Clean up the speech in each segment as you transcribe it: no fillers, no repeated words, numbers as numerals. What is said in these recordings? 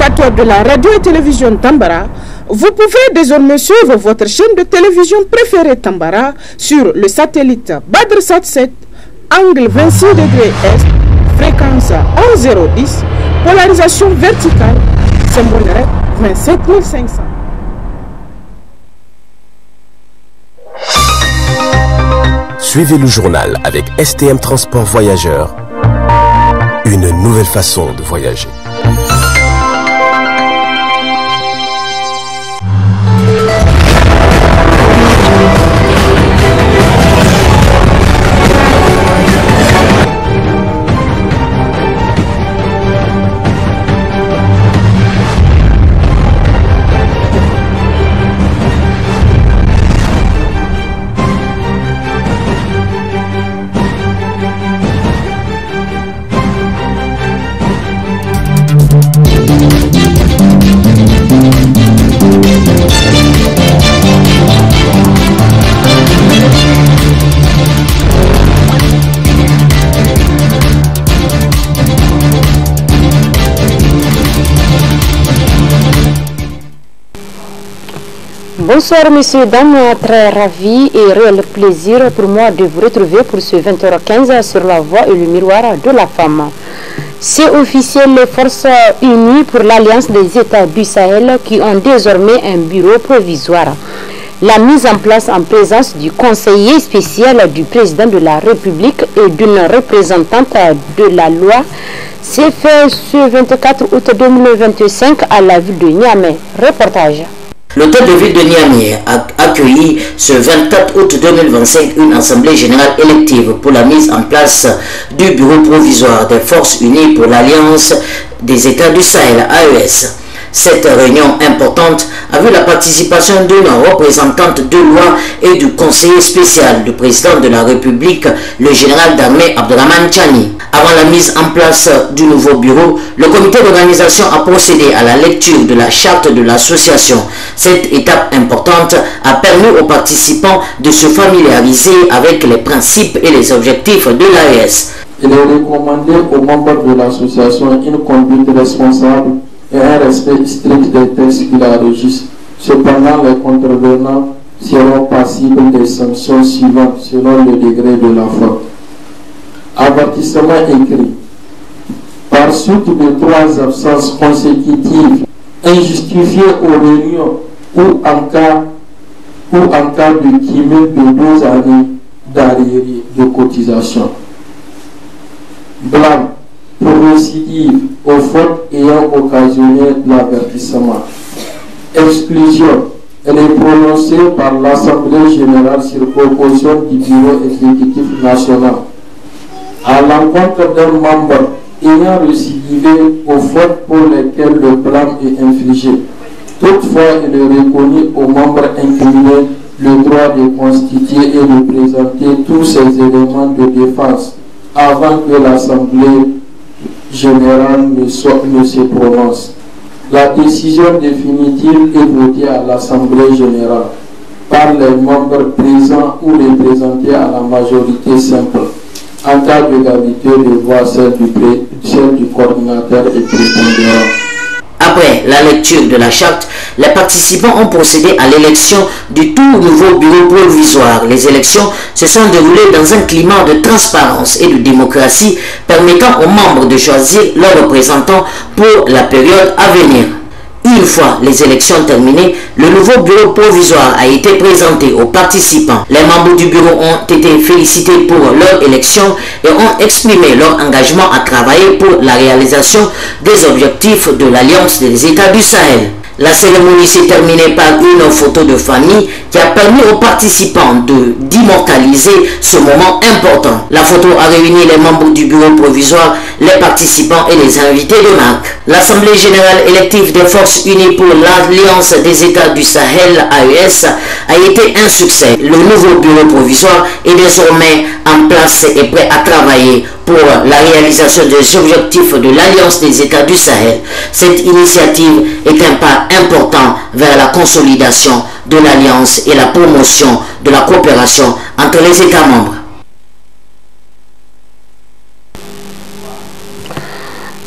téléspectateurs de la radio et télévision Tambara, vous pouvez désormais suivre votre chaîne de télévision préférée Tambara sur le satellite BadrSat 7, angle 26 degrés Est, fréquence 11010, polarisation verticale, symbole 27500. Suivez le journal avec STM Transport Voyageurs. Une nouvelle façon de voyager. Bonsoir messieurs, dames, très ravi et réel plaisir pour moi de vous retrouver pour ce 20h15 sur la voie et le miroir de la femme. C'est officiel, les forces unies pour l'Alliance des États du Sahel qui ont désormais un bureau provisoire. La mise en place en présence du conseiller spécial du président de la République et d'une représentante de la loi s'est fait ce 24 août 2025 à la ville de Niamey. Reportage. L'hôtel de ville de Niamey a accueilli ce 24 août 2025 une assemblée générale élective pour la mise en place du bureau provisoire des forces unies pour l'Alliance des États du Sahel, AES. Cette réunion importante a vu la participation d'une représentante de loi et du conseiller spécial du président de la République, le général d'armée Abdourahmane Tchani. Avant la mise en place du nouveau bureau, le comité d'organisation a procédé à la lecture de la charte de l'association. Cette étape importante a permis aux participants de se familiariser avec les principes et les objectifs de l'AES. Il est recommandé aux membres de l'association une conduite responsable et un respect strict des textes qui la régissent. Cependant, les contrevenants seront passibles des sanctions suivantes selon le degré de la faute. Avertissement écrit. Par suite de 3 absences consécutives injustifiées aux réunions ou en cas de cumul de 12 années d'arriérés de cotisation. Blâme pour récidive aux fautes ayant occasionné l'avertissement. Exclusion. Elle est prononcée par l'Assemblée générale sur proposition du Bureau exécutif national à l'encontre d'un membre ayant récidivé aux fautes pour lesquelles le blâme est infligé. Toutefois, il est reconnu aux membres incriminés le droit de constituer et de présenter tous ces éléments de défense avant que l'Assemblée générale ne se prononce. La décision définitive est votée à l'Assemblée générale par les membres présents ou représentés à la majorité simple. En cas d'égalité de voix, celle du coordinateur est prépondérante. Après la lecture de la charte, les participants ont procédé à l'élection du tout nouveau bureau provisoire. Les élections se sont déroulées dans un climat de transparence et de démocratie permettant aux membres de choisir leurs représentants pour la période à venir. Une fois les élections terminées, le nouveau bureau provisoire a été présenté aux participants. Les membres du bureau ont été félicités pour leur élection et ont exprimé leur engagement à travailler pour la réalisation des objectifs de l'Alliance des États du Sahel. La cérémonie s'est terminée par une photo de famille qui a permis aux participants d'immortaliser ce moment important. La photo a réuni les membres du bureau provisoire, les participants et les invités de marque. L'Assemblée générale élective des forces unies pour l'Alliance des États du Sahel, AES, a été un succès. Le nouveau bureau provisoire est désormais en place et prêt à travailler pour la réalisation des objectifs de l'Alliance des États du Sahel. Cette initiative est un pas important vers la consolidation de l'Alliance et la promotion de la coopération entre les États membres.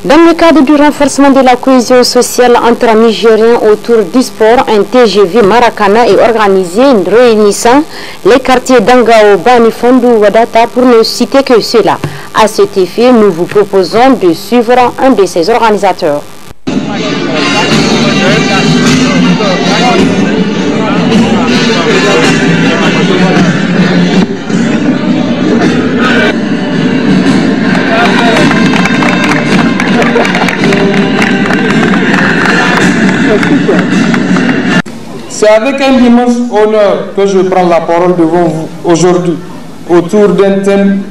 Dans le cadre du renforcement de la cohésion sociale entre Nigériens autour du sport, un TGV Maracana est organisé réunissant les quartiers d'Angao, Bani, Fondou, Wadata pour ne citer que cela. À cet effet, nous vous proposons de suivre un de ses organisateurs. C'est avec un immense honneur que je prends la parole devant vous aujourd'hui autour d'un thème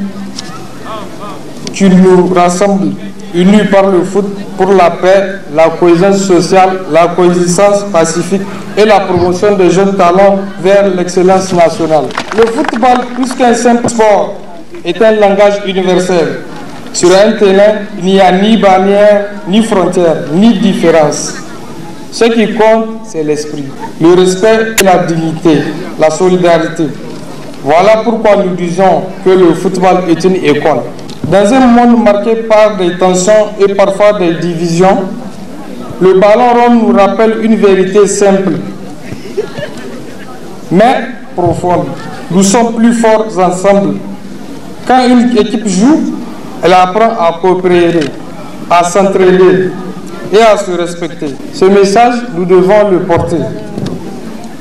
qui nous rassemble, unis par le foot pour la paix, la cohésion sociale, la coexistence pacifique et la promotion des jeunes talents vers l'excellence nationale. Le football, plus qu'un simple sport, est un langage universel. Sur un terrain, il n'y a ni barrière, ni frontière, ni différence. Ce qui compte, c'est l'esprit, le respect et la dignité, la solidarité. Voilà pourquoi nous disons que le football est une école. Dans un monde marqué par des tensions et parfois des divisions, le ballon rond nous rappelle une vérité simple, mais profonde. Nous sommes plus forts ensemble. Quand une équipe joue, elle apprend à coopérer, à s'entraider et à se respecter. Ce message, nous devons le porter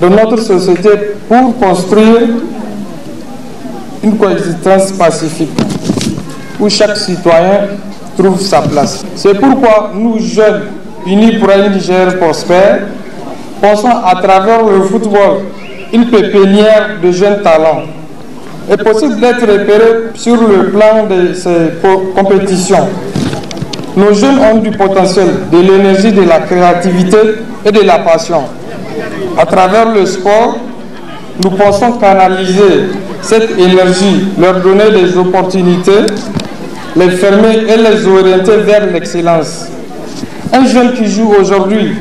dans notre société pour construire une coexistence pacifique où chaque citoyen trouve sa place. C'est pourquoi nous, jeunes, unis pour un Niger prospère, pensons à travers le football une pépinière de jeunes talents. Il est possible d'être repéré sur le plan de ces compétitions. Nos jeunes ont du potentiel, de l'énergie, de la créativité et de la passion. À travers le sport, nous pensons canaliser cette énergie, leur donner des opportunités, les fermer et les orienter vers l'excellence. Un jeune qui joue aujourd'hui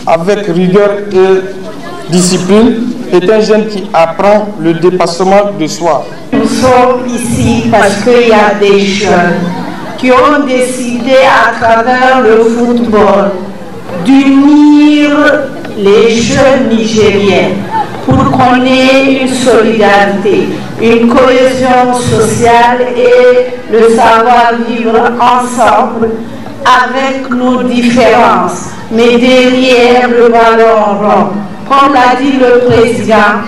avec rigueur et discipline est un jeune qui apprend le dépassement de soi. Nous sommes ici parce qu'il y a des jeunes qui ont décidé à travers le football d'unir les jeunes Nigériens pour qu'on ait une solidarité, une cohésion sociale et le savoir-vivre ensemble avec nos différences, mais derrière le ballon rond. Comme l'a dit le président,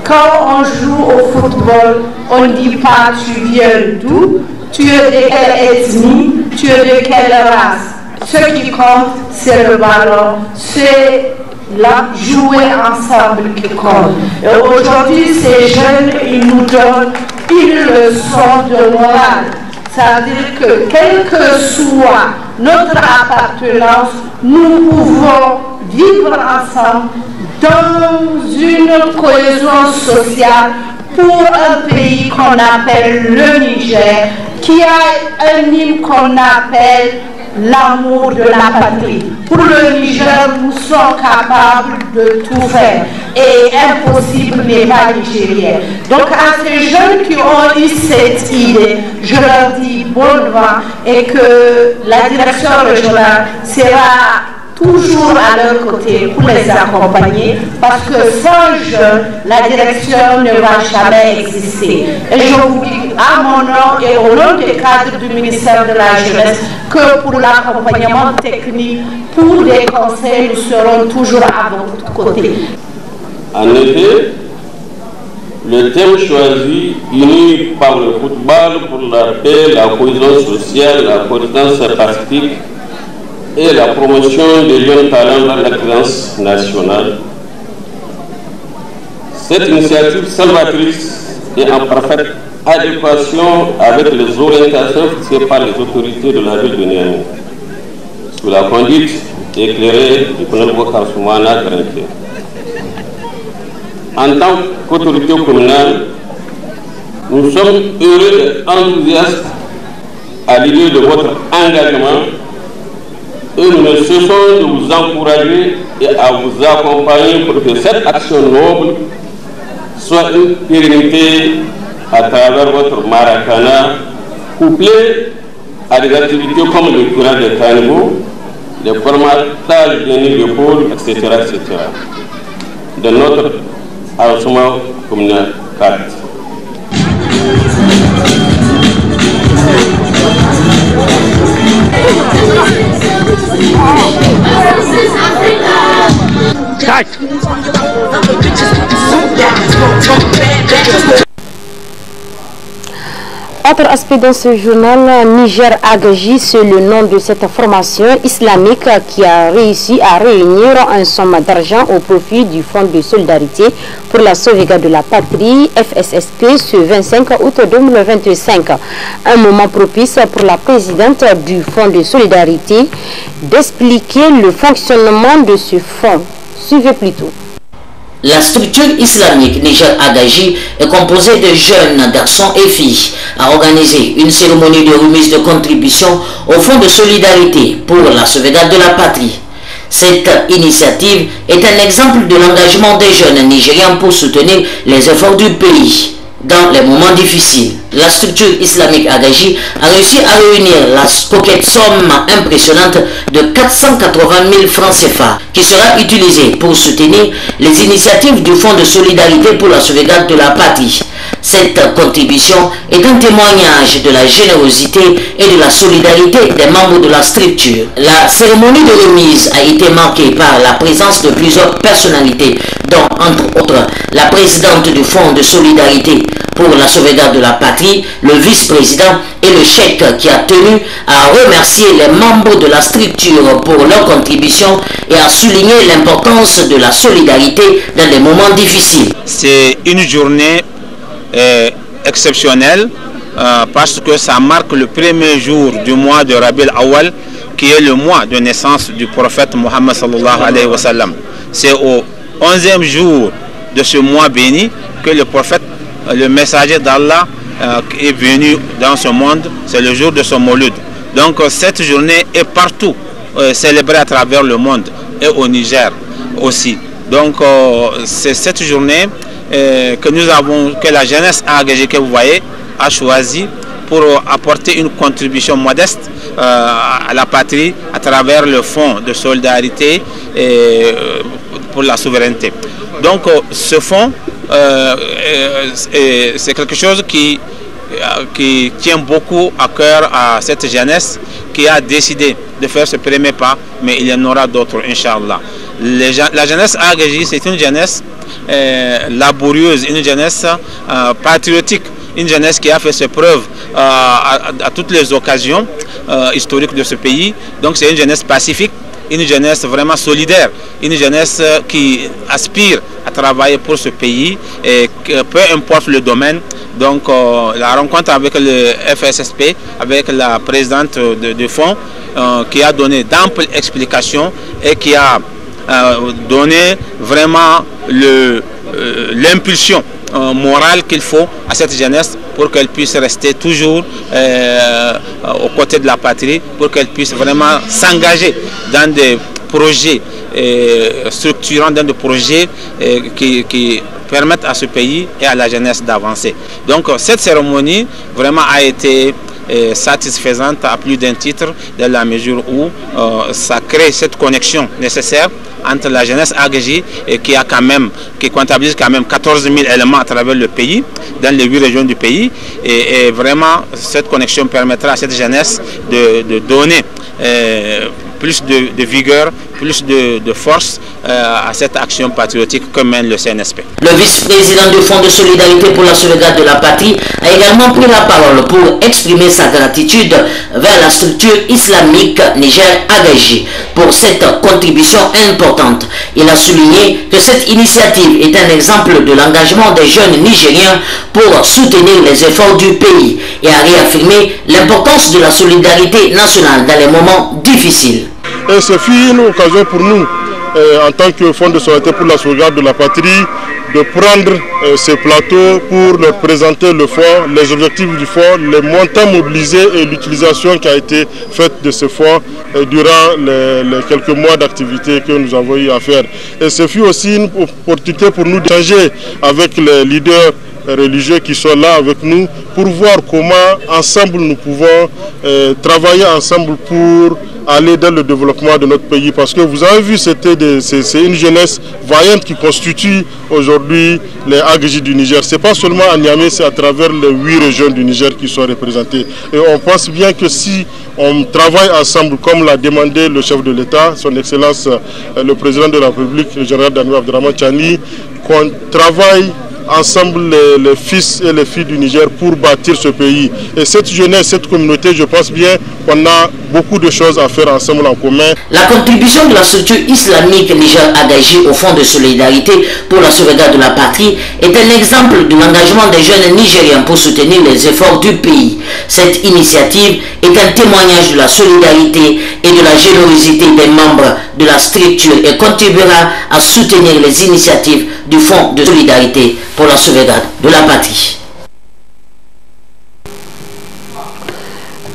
quand on joue au football, on ne dit pas tu viens d'où, tu es de quelle ethnie, tu es de quelle race. Ce qui compte, c'est le ballon, c'est là, jouer ensemble qui compte. Et aujourd'hui, ces jeunes, ils nous donnent une leçon de morale. Ça veut dire que quelle que soit notre appartenance, nous pouvons vivre ensemble dans une cohésion sociale pour un pays qu'on appelle le Niger, qui a un hymne qu'on appelle l'amour de la patrie. Pour le Niger, nous sommes capables de tout faire et impossible n'est pas nigérien. Donc à ces jeunes qui ont eu cette idée, je leur dis bon vent et que la direction régionale sera toujours à leur côté pour les accompagner, parce que sans jeunes, la direction ne va jamais exister. Et je vous dis à mon nom et au nom des cadres du ministère de la Jeunesse que pour l'accompagnement technique, pour les conseils, nous serons toujours à votre côté. En effet, le thème choisi, uni par le football pour la paix, la cohésion sociale, la coexistence pacifique, et la promotion des jeunes talents dans l'excellence nationale. Cette initiative salvatrice est en parfaite adéquation avec les orientations fixées par les autorités de la ville de Niamey, sous la conduite éclairée du colonel Bokar Soumana Grenke. En tant qu'autorité communale, nous sommes heureux et enthousiastes à l'idée de votre engagement et nous ne cessons de vous encourager et à vous accompagner pour que cette action noble soit une pérennité à travers votre Maracana, couplée à des activités comme le curage des caniveaux, le formatage des nids de poules, etc., etc. de notre arrondissement communal 4. Autre aspect dans ce journal, Niger Agaji, c'est le nom de cette formation islamique qui a réussi à réunir un somme d'argent au profit du Fonds de solidarité pour la sauvegarde de la patrie, FSSP, ce 25 août 2025. Un moment propice pour la présidente du Fonds de solidarité d'expliquer le fonctionnement de ce fonds. Suivez plutôt. La structure islamique Niger Agaji est composée de jeunes garçons et filles à organiser une cérémonie de remise de contribution au Fonds de solidarité pour la sauvegarde de la patrie. Cette initiative est un exemple de l'engagement des jeunes Nigériens pour soutenir les efforts du pays dans les moments difficiles. La structure islamique Agaji a réussi à réunir la pocket somme impressionnante de 480 000 francs CFA qui sera utilisée pour soutenir les initiatives du Fonds de solidarité pour la sauvegarde de la patrie. Cette contribution est un témoignage de la générosité et de la solidarité des membres de la structure. La cérémonie de remise a été marquée par la présence de plusieurs personnalités, dont entre autres la présidente du Fonds de solidarité pour la sauvegarde de la patrie, le vice-président et le cheikh qui a tenu à remercier les membres de la structure pour leur contribution et à souligner l'importance de la solidarité dans les moments difficiles. C'est une journée exceptionnelle parce que ça marque le premier jour du mois de Rabi'l Awwal, qui est le mois de naissance du prophète Mohammed sallallahu alayhi wa sallam. C'est au 11e jour de ce mois béni que le prophète, le messager d'Allah, est venu dans ce monde. C'est le jour de son Maulud. Donc cette journée est partout célébrée à travers le monde et au Niger aussi. Donc c'est cette journée que nous avons, que la jeunesse engagée que vous voyez a choisi pour apporter une contribution modeste à la patrie à travers le fonds de solidarité pour la souveraineté. Donc ce fonds c'est quelque chose qui tient beaucoup à cœur à cette jeunesse qui a décidé de faire ce premier pas, mais il y en aura d'autres, Inch'Allah. La jeunesse engagée, c'est une jeunesse laborieuse, une jeunesse patriotique, une jeunesse qui a fait ses preuves à toutes les occasions historiques de ce pays. Donc c'est une jeunesse pacifique, une jeunesse vraiment solidaire, une jeunesse qui aspire à travailler pour ce pays, et que, peu importe le domaine. Donc la rencontre avec le FSSP, avec la présidente du fonds, qui a donné d'amples explications et qui a donné vraiment l'impulsion morale qu'il faut à cette jeunesse pour qu'elle puisse rester toujours aux côtés de la patrie, pour qu'elle puisse vraiment s'engager dans des projets structurants, dans des projets qui permettent à ce pays et à la jeunesse d'avancer. Donc cette cérémonie vraiment a été satisfaisante à plus d'un titre, dans la mesure où ça crée cette connexion nécessaire entre la jeunesse engagée et qui comptabilise quand même 14 000 éléments à travers le pays, dans les 8 régions du pays, et vraiment cette connexion permettra à cette jeunesse de donner plus de vigueur, plus de force à cette action patriotique que mène le CNSP. Le vice-président du Fonds de solidarité pour la sauvegarde de la patrie a également pris la parole pour exprimer sa gratitude vers la structure islamique Niger Agaji pour cette contribution importante. Il a souligné que cette initiative est un exemple de l'engagement des jeunes Nigériens pour soutenir les efforts du pays et a réaffirmé l'importance de la solidarité nationale dans les moments difficiles. Et ce fut une occasion pour nous, en tant que Fonds de solidarité pour la sauvegarde de la patrie, de prendre ce plateau pour leur présenter le fonds, les objectifs du fonds, les montants mobilisés et l'utilisation qui a été faite de ce fonds durant les quelques mois d'activité que nous avons eu à faire. Et ce fut aussi une opportunité pour nous d'échanger avec les leaders religieux qui sont là avec nous pour voir comment ensemble nous pouvons travailler ensemble pour aller dans le développement de notre pays. Parce que vous avez vu, c'est une jeunesse vaillante qui constitue aujourd'hui les AGJ du Niger. Ce n'est pas seulement à Niamey, c'est à travers les 8 régions du Niger qui sont représentées. Et on pense bien que si on travaille ensemble, comme l'a demandé le chef de l'État, son Excellence le Président de la République, le général Daniel Abdraman Tchani, qu'on travaille ensemble les fils et les filles du Niger pour bâtir ce pays. Et cette jeunesse, cette communauté, je pense bien qu'on a beaucoup de choses à faire ensemble en commun. La contribution de la structure islamique Niger Agaji au Fonds de solidarité pour la sauvegarde de la patrie est un exemple de l'engagement des jeunes Nigériens pour soutenir les efforts du pays. Cette initiative est un témoignage de la solidarité et de la générosité des membres de la structure et contribuera à soutenir les initiatives du Fonds de solidarité pour la sauvegarde de la patrie.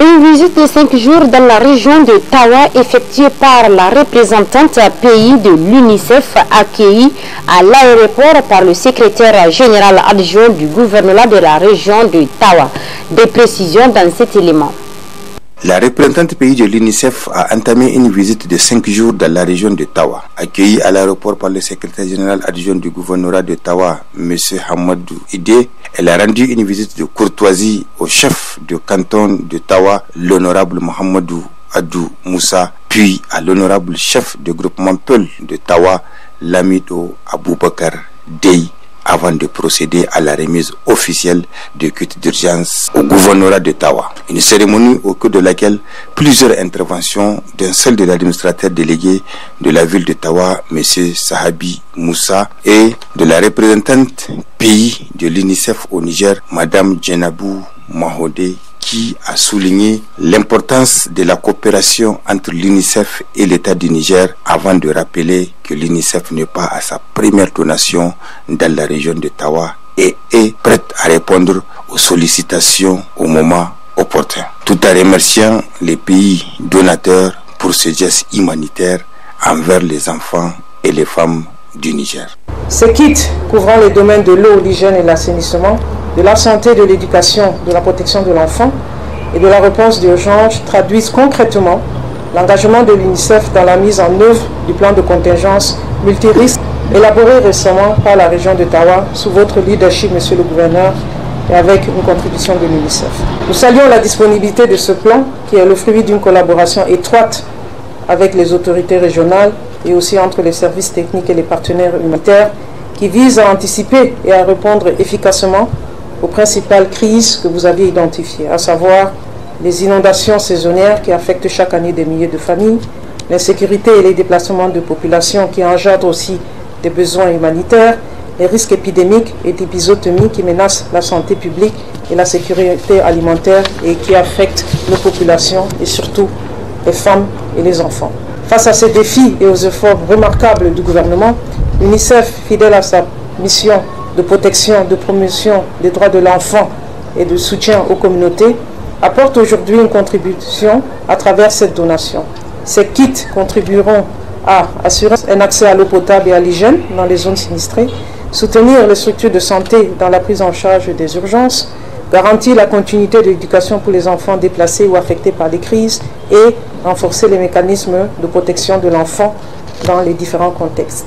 Une visite de 5 jours dans la région de Tawa effectuée par la représentante pays de l'UNICEF accueillie à l'aéroport par le secrétaire général adjoint du gouvernement de la région de Tawa. Des précisions dans cet élément. La représentante pays de l'UNICEF a entamé une visite de 5 jours dans la région de Tawa. Accueillie à l'aéroport par le secrétaire général adjoint du gouvernorat de Tawa, M. Hamadou Ide, elle a rendu une visite de courtoisie au chef de canton de Tawa, l'honorable Mohamedou Adou Moussa, puis à l'honorable chef de groupement Peul de Tawa, Lamido Aboubakar Dey, avant de procéder à la remise officielle de kits d'urgence au gouvernorat de Tawa. Une cérémonie au cours de laquelle plusieurs interventions d'un seul de l'administrateur délégué de la ville de Tawa, M. Sahabi Moussa, et de la représentante pays de l'UNICEF au Niger, Mme Djenabou Mahodé, qui a souligné l'importance de la coopération entre l'UNICEF et l'État du Niger avant de rappeler que l'UNICEF n'est pas à sa première donation dans la région de Tawa et est prête à répondre aux sollicitations au moment opportun. Tout en remerciant les pays donateurs pour ce geste humanitaire envers les enfants et les femmes du Niger. Ces kits couvrant les domaines de l'eau, l'hygiène et l'assainissement, de la santé, de l'éducation, de la protection de l'enfant et de la réponse d'urgence traduisent concrètement l'engagement de l'UNICEF dans la mise en œuvre du plan de contingence multirisque élaboré récemment par la région de Tawa sous votre leadership, monsieur le gouverneur, et avec une contribution de l'UNICEF. Nous saluons la disponibilité de ce plan qui est le fruit d'une collaboration étroite avec les autorités régionales et aussi entre les services techniques et les partenaires humanitaires qui vise à anticiper et à répondre efficacement aux principales crises que vous avez identifiées, à savoir les inondations saisonnières qui affectent chaque année des milliers de familles, l'insécurité et les déplacements de population qui engendrent aussi des besoins humanitaires, les risques épidémiques et d'épizootomie qui menacent la santé publique et la sécurité alimentaire et qui affectent nos populations et surtout les femmes et les enfants. Face à ces défis et aux efforts remarquables du gouvernement, l'UNICEF, fidèle à sa mission de protection, de promotion des droits de l'enfant et de soutien aux communautés, apporte aujourd'hui une contribution à travers cette donation. Ces kits contribueront à assurer un accès à l'eau potable et à l'hygiène dans les zones sinistrées, soutenir les structures de santé dans la prise en charge des urgences, garantir la continuité de l'éducation pour les enfants déplacés ou affectés par les crises et renforcer les mécanismes de protection de l'enfant dans les différents contextes.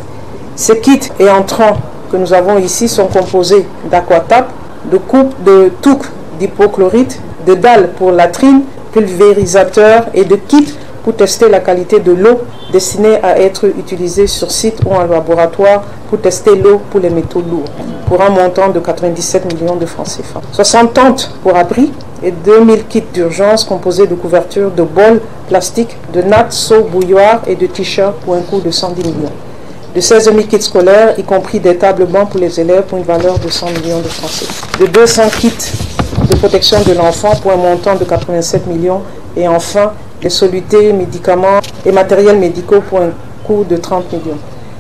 Ces kits et entrants que nous avons ici sont composés d'aquatap, de coupes de touques d'hypochlorite, de dalles pour latrines, pulvérisateurs et de kits pour tester la qualité de l'eau destinée à être utilisée sur site ou en laboratoire pour tester l'eau pour les métaux lourds, pour un montant de 97 millions de francs CFA. 60 tentes pour abri et 2000 kits d'urgence composés de couvertures, de bols plastiques, de nattes, seaux, bouilloires et de t-shirts pour un coût de 110 millions. De 16 000 kits scolaires, y compris des tables bancs pour les élèves pour une valeur de 100 millions de francs CFA. De 200 kits de protection de l'enfant pour un montant de 87 millions et enfin des solutés, médicaments et matériels médicaux pour un coût de 30 millions.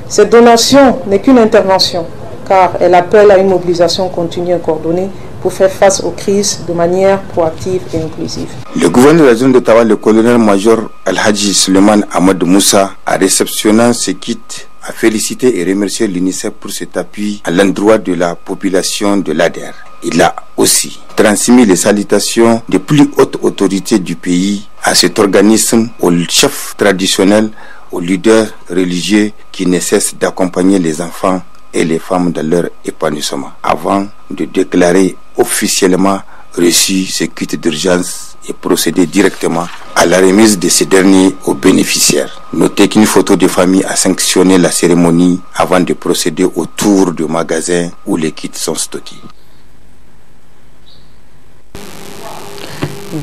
Cette donation n'est qu'une intervention car elle appelle à une mobilisation continue et coordonnée pour faire face aux crises de manière proactive et inclusive. Le gouverneur de la zone de Tawa, le colonel-major Al-Hadji Suleiman Ahmad Moussa, a réceptionné ce kit, a félicité et remercié l'UNICEF pour cet appui à l'endroit de la population de l'ADER. Il a aussi transmis les salutations des plus hautes autorités du pays à cet organisme, aux chefs traditionnels, aux leaders religieux qui ne cessent d'accompagner les enfants et les femmes dans leur épanouissement, avant de déclarer officiellement reçu ce kit d'urgence et procéder directement à la remise de ces derniers aux bénéficiaires. Notez qu'une photo de famille a sanctionné la cérémonie avant de procéder au tour du magasin où les kits sont stockés.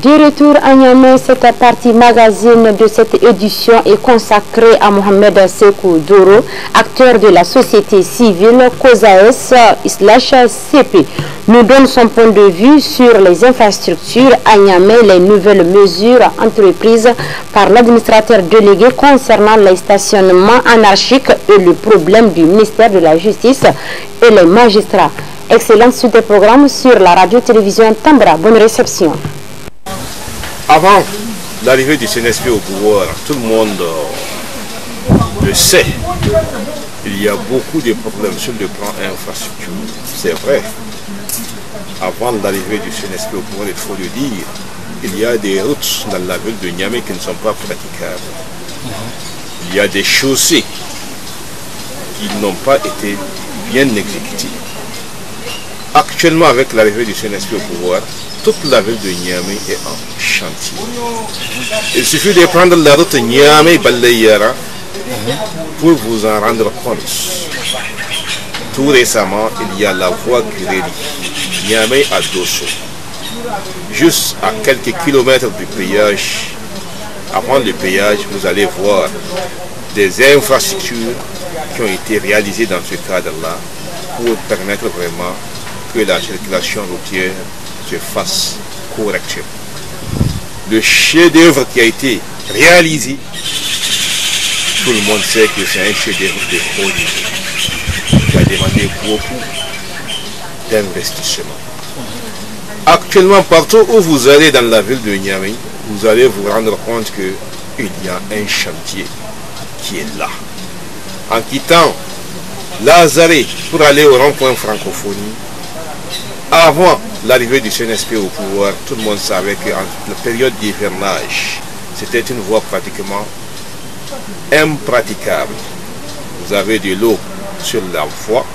De retour à Niamey, cette partie magazine de cette édition est consacrée à Mohamed Sekou Doro, acteur de la société civile COSAS/CP. Nous donne son point de vue sur les infrastructures à Niamey, les nouvelles mesures entreprises par l'administrateur délégué concernant les stationnements anarchiques et le problème du ministère de la Justice et les magistrats. Excellente suite des programmes sur la radio-télévision Tambra. Bonne réception. Avant l'arrivée du CNSP au pouvoir, tout le monde le sait. Il y a beaucoup de problèmes sur le plan infrastructure. C'est vrai. Avant l'arrivée du CNSP au pouvoir, il faut le dire, il y a des routes dans la ville de Niamey qui ne sont pas praticables. Il y a des chaussées qui n'ont pas été bien exécutées. Actuellement, avec l'arrivée du CNSP au pouvoir, toute la ville de Niamey est en chantier. Il suffit de prendre la route Niamey-Balayara pour vous en rendre compte. Tout récemment, il y a la voie qui relie Niamey à Dosso. Juste à quelques kilomètres du péage, avant le péage, vous allez voir des infrastructures qui ont été réalisées dans ce cadre-là pour permettre vraiment que la circulation routière se fasse correctement. Le chef-d'œuvre qui a été réalisé, tout le monde sait que c'est un chef-d'œuvre de haut niveau qui a demandé beaucoup d'investissement. Actuellement, partout où vous allez dans la ville de Niamey, vous allez vous rendre compte qu'il y a un chantier qui est là. En quittant Lazare pour aller au rond-point francophonie, avant l'arrivée du CNSP au pouvoir, tout le monde savait qu'en la période d'hivernage, c'était une voie pratiquement impraticable. Vous avez de l'eau sur la voie,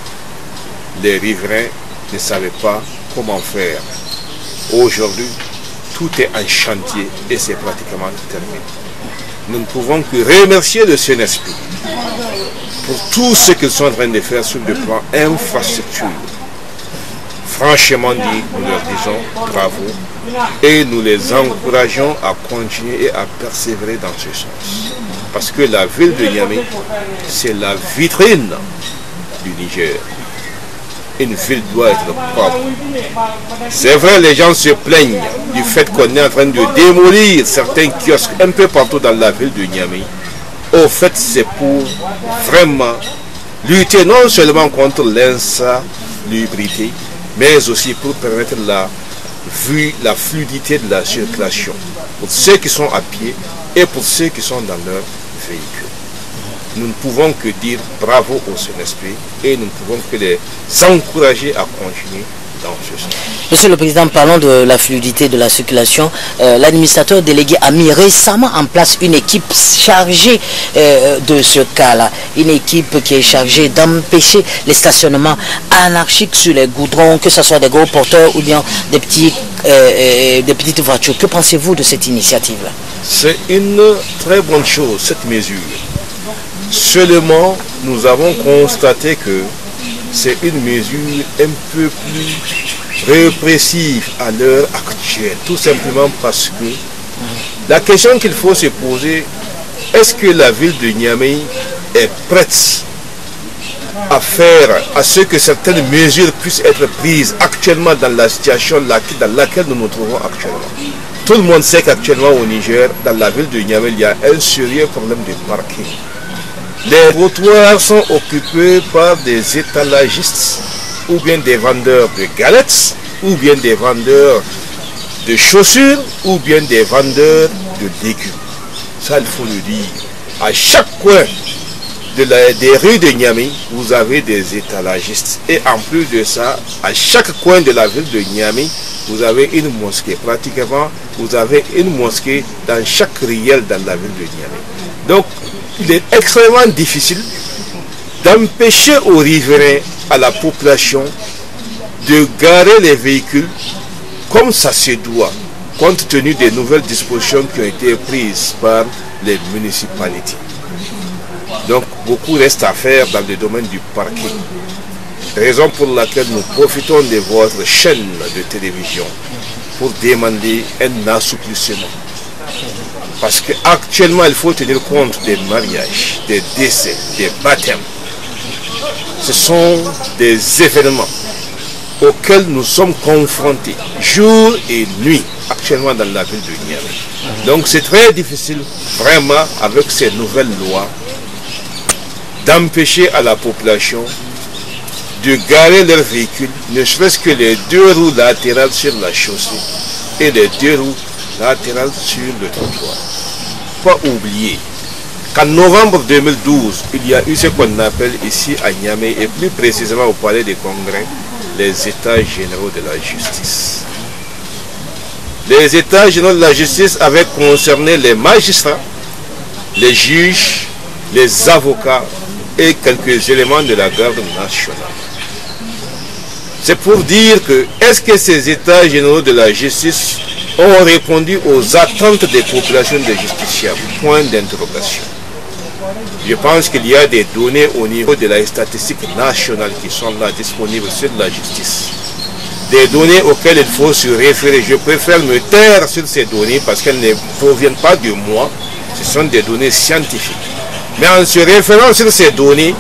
les riverains ne savaient pas comment faire. Aujourd'hui, tout est en chantier et c'est pratiquement terminé. Nous ne pouvons que remercier le CNSP pour tout ce qu'ils sont en train de faire sur le plan infrastructure. Franchement dit, nous leur disons bravo et nous les encourageons à continuer et à persévérer dans ce sens. Parce que la ville de Niamey, c'est la vitrine du Niger. Une ville doit être propre. C'est vrai, les gens se plaignent du fait qu'on est en train de démolir certains kiosques un peu partout dans la ville de Niamey. Au fait, c'est pour vraiment lutter non seulement contre l'insalubrité, mais aussi pour permettre la fluidité de la circulation pour ceux qui sont à pied et pour ceux qui sont dans leur véhicule. Nous ne pouvons que dire bravo au CNSP et nous ne pouvons que les encourager à continuer dans ce sens. Monsieur le Président, parlons de la fluidité de la circulation. L'administrateur délégué a mis récemment en place une équipe chargée de ce cas-là. Une équipe qui est chargée d'empêcher les stationnements anarchiques sur les goudrons, que ce soit des gros porteurs ou bien des petites voitures. Que pensez-vous de cette initiative-là? C'est une très bonne chose, cette mesure. Seulement, nous avons constaté que c'est une mesure un peu plus répressive à l'heure actuelle, tout simplement parce que la question qu'il faut se poser, est-ce que la ville de Niamey est prête à ce que certaines mesures puissent être prises actuellement dans la situation dans laquelle nous nous trouvons actuellement? Tout le monde sait qu'actuellement au Niger, dans la ville de Niamey, il y a un sérieux problème de parking. Les trottoirs sont occupés par des étalagistes ou bien des vendeurs de galettes ou bien des vendeurs de chaussures ou bien des vendeurs de légumes. Ça, il faut le dire. À chaque coin des rues de Niamey, vous avez des étalagistes. Et en plus de ça, à chaque coin de la ville de Niamey, vous avez une mosquée. Pratiquement, vous avez une mosquée dans chaque riel dans la ville de Niamey. Donc, il est extrêmement difficile d'empêcher aux riverains, à la population, de garer les véhicules comme ça se doit, compte tenu des nouvelles dispositions qui ont été prises par les municipalités. Donc beaucoup reste à faire dans le domaine du parking. Raison pour laquelle nous profitons de votre chaîne de télévision pour demander un assouplissement. Parce qu'actuellement, il faut tenir compte des mariages, des décès, des baptêmes. Ce sont des événements auxquels nous sommes confrontés jour et nuit actuellement dans la ville de Niamey. Donc c'est très difficile vraiment avec ces nouvelles lois d'empêcher à la population de garer leurs véhicules, ne serait-ce que les 2 roues latérales sur la chaussée et les 2 roues latérales sur le trottoir. Pas oublier qu'en novembre 2012, il y a eu ce qu'on appelle ici à Niamey et plus précisément au Palais des Congrès, les États généraux de la justice. Les États généraux de la justice avaient concerné les magistrats, les juges, les avocats et quelques éléments de la garde nationale. C'est pour dire que, est-ce que ces États généraux de la justice ont répondu aux attentes des populations de justiciables? Point d'interrogation. Je pense qu'il y a des données au niveau de la statistique nationale qui sont là disponibles sur la justice. Des données auxquelles il faut se référer. Je préfère me taire sur ces données parce qu'elles ne proviennent pas de moi. Ce sont des données scientifiques. Mais en se référant sur ces données,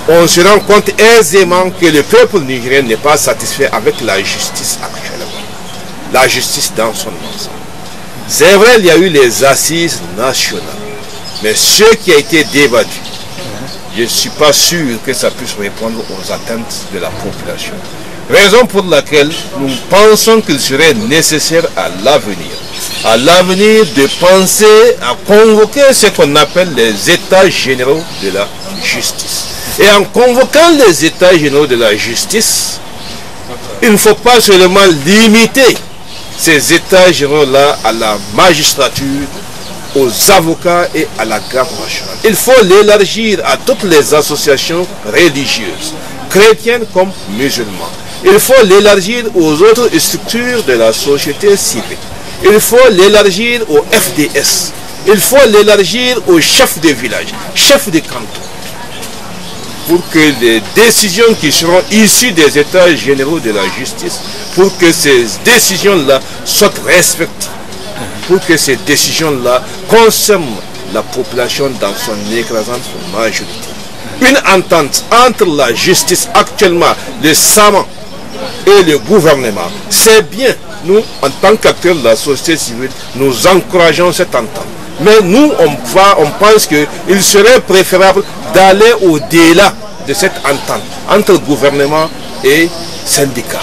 on se rend compte aisément que le peuple nigérien n'est pas satisfait avec la justice actuellement. La justice dans son ensemble. C'est vrai, il y a eu les assises nationales. Mais ce qui a été débattu, je ne suis pas sûr que ça puisse répondre aux attentes de la population. Raison pour laquelle nous pensons qu'il serait nécessaire à l'avenir de penser à convoquer ce qu'on appelle les États généraux de la justice. Et en convoquant les États généraux de la justice, il ne faut pas seulement limiter ces États généraux-là à la magistrature, aux avocats et à la garde nationale. Il faut l'élargir à toutes les associations religieuses, chrétiennes comme musulmanes. Il faut l'élargir aux autres structures de la société civile. Il faut l'élargir au FDS. Il faut l'élargir aux chefs de village, chefs de canton. Pour que les décisions qui seront issues des États généraux de la justice, pour que ces décisions-là soient respectées. Pour que ces décisions-là concernent la population dans son écrasante majorité. Une entente entre la justice actuellement, le SAMA et le gouvernement, c'est bien. Nous, en tant qu'acteurs de la société civile, nous encourageons cette entente. Mais nous, on pense qu'il serait préférable d'aller au-delà de cette entente entre gouvernement et syndicats.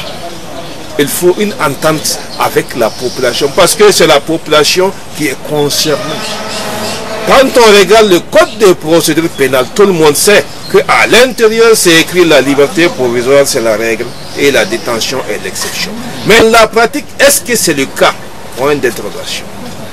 Il faut une entente avec la population parce que c'est la population qui est concernée. Quand on regarde le code de procédure pénale, tout le monde sait qu'à l'intérieur, c'est écrit la liberté provisoire, c'est la règle et la détention est l'exception. Mais la pratique, est-ce que c'est le cas? Point d'interrogation.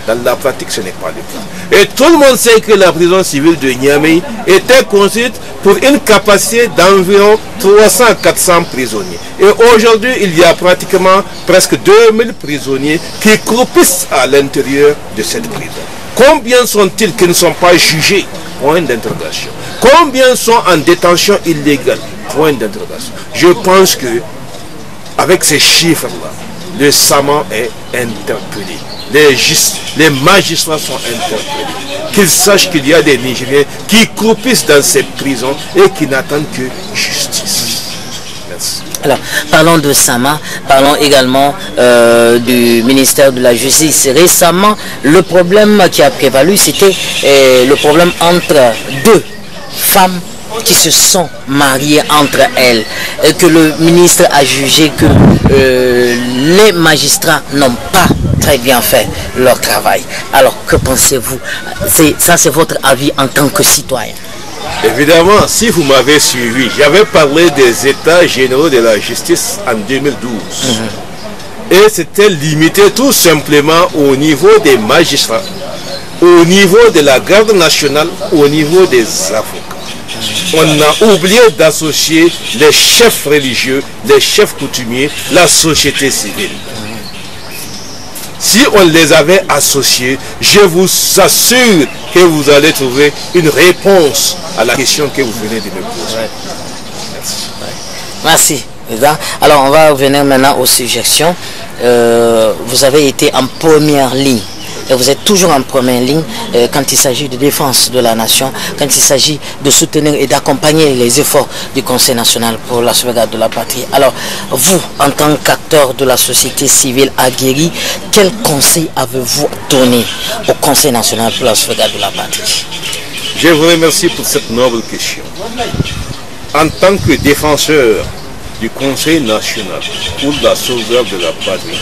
Dans la pratique, ce n'est pas le cas. Et tout le monde sait que la prison civile de Niamey était construite pour une capacité d'environ 300 à 400 prisonniers. Et aujourd'hui, il y a pratiquement presque 2000 prisonniers qui croupissent à l'intérieur de cette prison. Combien sont-ils qui ne sont pas jugés? Point d'interrogation. Combien sont en détention illégale? Point d'interrogation. Je pense que avec ces chiffres-là, le SAMA est interpellé. Les magistrats sont interpellés. Qu'ils sachent qu'il y a des Nigériens qui croupissent dans cette prison et qui n'attendent que justice. Merci. Alors, parlons de SAMA, parlons également du ministère de la Justice. Récemment, le problème qui a prévalu, c'était le problème entre deux femmes qui se sont mariées entre elles, et que le ministre a jugé que les magistrats n'ont pas très bien fait leur travail. Alors, que pensez-vous? Ça, c'est votre avis en tant que citoyen? Évidemment, si vous m'avez suivi, j'avais parlé des états généraux de la justice en 2012. Et c'était limité tout simplement au niveau des magistrats, au niveau de la garde nationale, au niveau des avocats. On a oublié d'associer les chefs religieux, les chefs coutumiers, la société civile. Si on les avait associés, je vous assure que vous allez trouver une réponse à la question que vous venez de me poser. Merci. Alors on va revenir maintenant aux suggestions. Vous avez été en première ligne. Et vous êtes toujours en première ligne quand il s'agit de défense de la nation, quand il s'agit de soutenir et d'accompagner les efforts du Conseil national pour la sauvegarde de la patrie. Alors, vous, en tant qu'acteur de la société civile aguerrie, quel conseil avez-vous donné au Conseil national pour la sauvegarde de la patrie? Je vous remercie pour cette noble question. En tant que défenseur du Conseil national pour la sauvegarde de la patrie,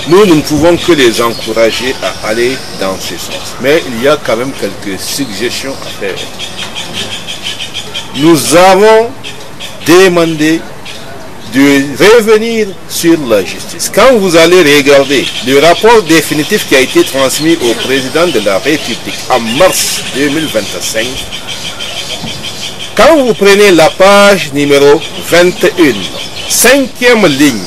nous ne pouvons que les encourager à aller dans ce sens. Mais il y a quand même quelques suggestions à faire. Nous avons demandé de revenir sur la justice. Quand vous allez regarder le rapport définitif qui a été transmis au président de la République en mars 2025, quand vous prenez la page numéro 21, 5e ligne,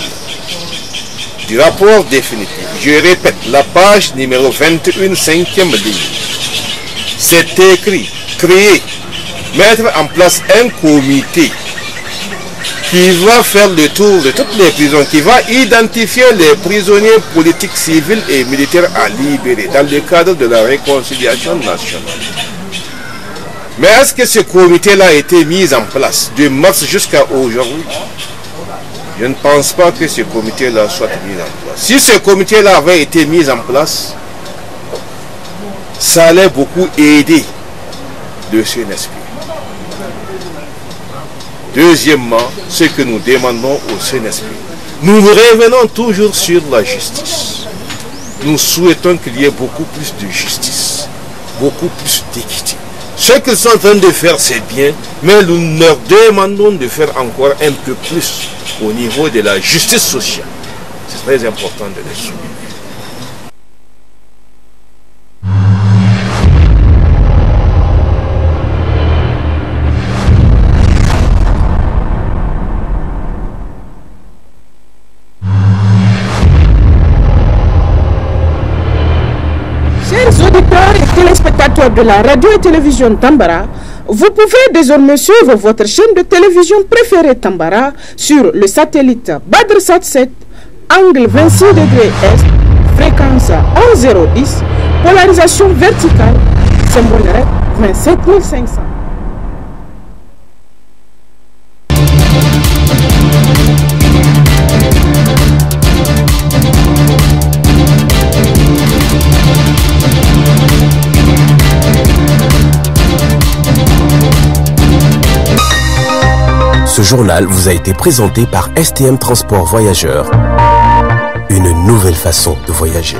du rapport définitif, je répète, la page numéro 21, 5e ligne, c'est écrit, créer, mettre en place un comité qui va faire le tour de toutes les prisons, qui va identifier les prisonniers politiques, civils et militaires à libérer dans le cadre de la réconciliation nationale. Mais est-ce que ce comité-là a été mis en place de mars jusqu'à aujourd'hui? Je ne pense pas que ce comité-là soit mis en place. Si ce comité-là avait été mis en place, ça allait beaucoup aider le CNSP. Deuxièmement, ce que nous demandons au CNSP, nous revenons toujours sur la justice. Nous souhaitons qu'il y ait beaucoup plus de justice, beaucoup plus d'équité. Ce qu'ils sont en train de faire, c'est bien, mais nous leur demandons de faire encore un peu plus au niveau de la justice sociale. C'est très important de le souligner. Chers auditeurs et téléspectateurs de la radio et télévision Tambara, vous pouvez désormais suivre votre chaîne de télévision préférée Tambara sur le satellite BadrSat 7, angle 26 degrés Est, fréquence 11010, polarisation verticale, symbole 27500. Ce journal vous a été présenté par STM Transport Voyageurs. Une nouvelle façon de voyager.